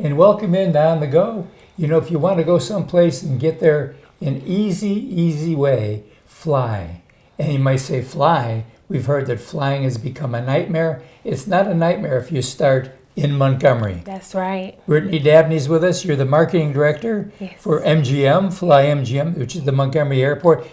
and welcome in to On the Go. You know, if you want to go someplace and get there in easy way, fly. And you might say fly. We've heard that flying has become a nightmare. It's not a nightmare if you start in Montgomery. That's right. Brittney Jones-Dabney's with us. You're the marketing director for MGM, Fly MGM, which is the Montgomery Airport.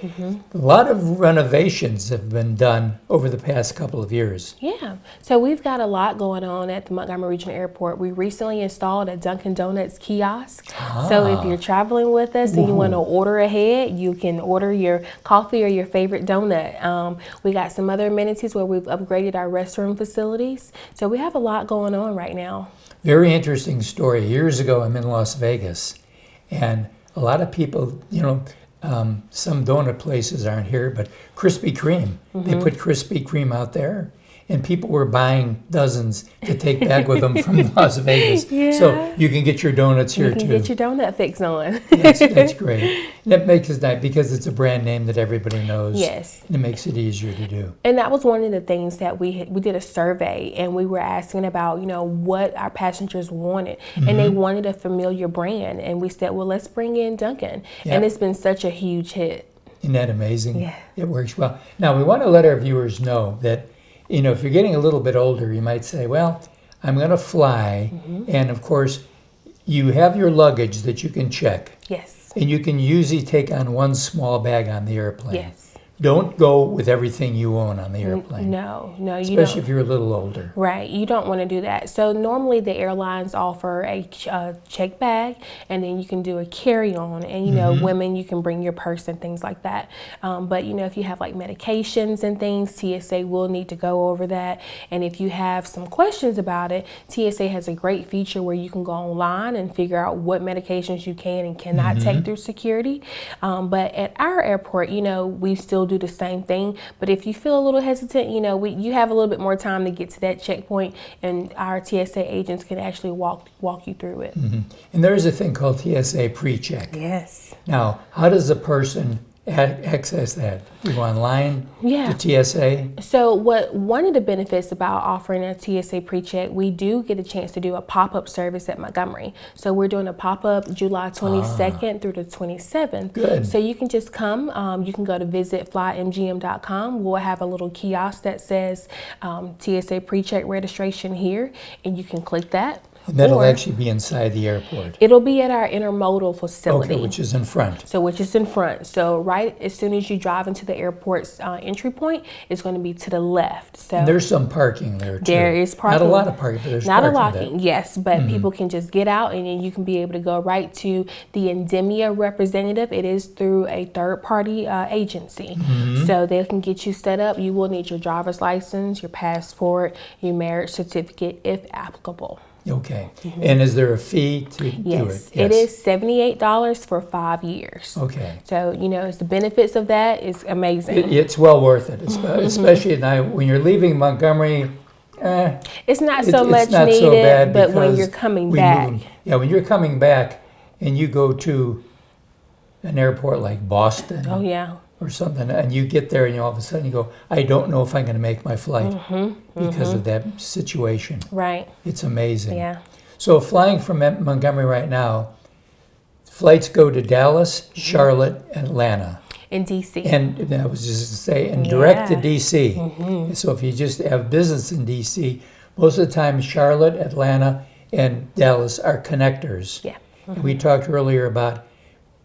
A lot of renovations have been done over the past couple of years. Yeah. So we've got a lot going on at the Montgomery Regional Airport. We recently installed a Dunkin' Donuts kiosk. So if you're traveling with us and you want to order ahead, you can order your coffee or your favorite donut. We got some other amenities where we've upgraded our restroom facilities. So we have a lot going on right now. Very interesting story. Years ago, I'm in Las Vegas, and a lot of people, some donut places aren't here, but Krispy Kreme, they put Krispy Kreme out there, and people were buying dozens to take back with them from Las Vegas. So you can get your donuts here too. You can get your donut fix on. That's great. And that makes it nice because it's a brand name that everybody knows. Yes. And it makes it easier to do. And that was one of the things that we did a survey, and we were asking about, what our passengers wanted. And they wanted a familiar brand. And we said, well, let's bring in Dunkin'. And it's been such a huge hit. Isn't that amazing? Yeah. It works well. Now, we want to let our viewers know that if you're getting a little bit older, you might say, well, I'm going to fly. And of course, you have your luggage that you can check. Yes. And you can usually take on one small bag on the airplane. Yes. Don't go with everything you own on the airplane. No, you don't. Especially if you're a little older. Right, you don't want to do that. So normally the airlines offer a check bag, and then you can do a carry-on. And women, you can bring your purse and things like that. But if you have like medications and things, TSA will need to go over that. And if you have some questions about it, TSA has a great feature where you can go online and figure out what medications you can and cannot take through security. But at our airport, we still do the same thing. But if you feel a little hesitant, you have a little bit more time to get to that checkpoint, and our TSA agents can actually walk you through it. And there is a thing called TSA pre-check. Yes. Now, how does a person access that? You go online to TSA? So one of the benefits about offering a TSA pre-check, we do get a chance to do a pop-up service at Montgomery. So we're doing a pop-up July 22nd through the 27th. Good. So you can just come. You can go to visitflymgm.com. We'll have a little kiosk that says TSA pre-check registration here, and you can click that. And that'll actually be inside the airport. It'll be at our intermodal facility. Okay, which is in front. Which is in front. So right as soon as you drive into the airport's entry point, it's going to be to the left. So and there's some parking there too. There is parking. Not a lot of parking, but there's not parking. Not a lot, yes, but people can just get out, and then you can be able to go right to the Endemia representative. It is through a third-party agency. So they can get you set up. You will need your driver's license, your passport, your marriage certificate, if applicable. Okay. And is there a fee to do it? Yes, it is $78 for 5 years. Okay. So, it's the benefits of that is amazing. It's well worth it, especially now when you're leaving Montgomery. It's not so much not needed, so bad but when you're coming back. When you're coming back and you go to an airport like Boston. Oh, yeah. Or something, and you get there and all of a sudden you go, I don't know if I'm going to make my flight because of that situation. Right. It's amazing. Yeah. So flying from Montgomery right now, flights go to Dallas, Charlotte, Atlanta. In D.C. And I was just going to say, and direct to D.C. So if you just have business in D.C., most of the time Charlotte, Atlanta, and Dallas are connectors. Yeah. And we talked earlier about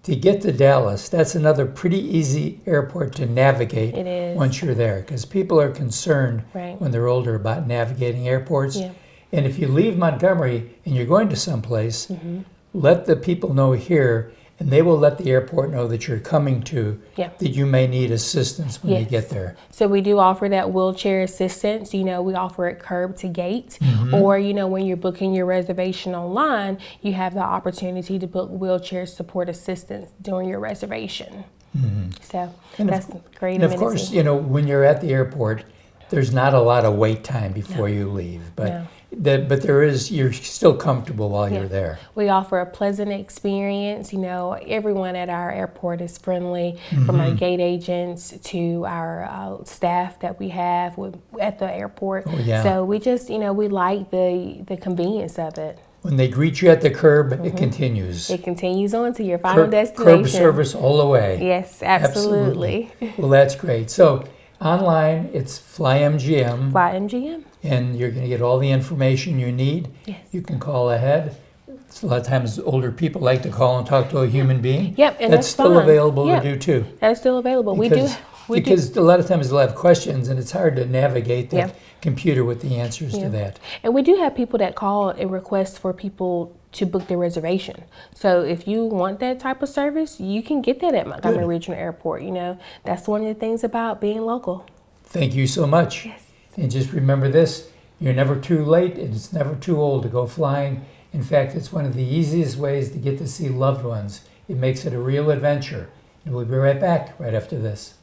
to get to Dallas, that's another pretty easy airport to navigate once you're there, because people are concerned when they're older about navigating airports. Yeah. And if you leave Montgomery and you're going to someplace, let the people know here, and they will let the airport know that you're coming to, that you may need assistance when you get there. So we do offer that wheelchair assistance. We offer it curb to gate. Or, when you're booking your reservation online, you have the opportunity to book wheelchair support assistance during your reservation. So that's great. And of course, when you're at the airport, there's not a lot of wait time before you leave. But there is, you're still comfortable while you're there. We offer a pleasant experience. Everyone at our airport is friendly, from our gate agents to our staff that we have at the airport. So we just, we like the convenience of it. When they greet you at the curb, it continues. It continues on to your final destination. Curb service all the way. Yes, absolutely. Well, that's great. So online, it's FlyMGM. FlyMGM. And you're going to get all the information you need. Yes. You can call ahead. A lot of times older people like to call and talk to a human being. Yep, and that's still fine. available to do too. That's still available. Because a lot of times they'll have questions and it's hard to navigate the computer with the answers to that. And we do have people that call and request for people to book their reservation. So if you want that type of service, you can get that at Montgomery Regional Airport. You know, that's one of the things about being local. Thank you so much. Yes. And just remember this, you're never too late and it's never too old to go flying. In fact, it's one of the easiest ways to get to see loved ones. It makes it a real adventure. And we'll be right back right after this.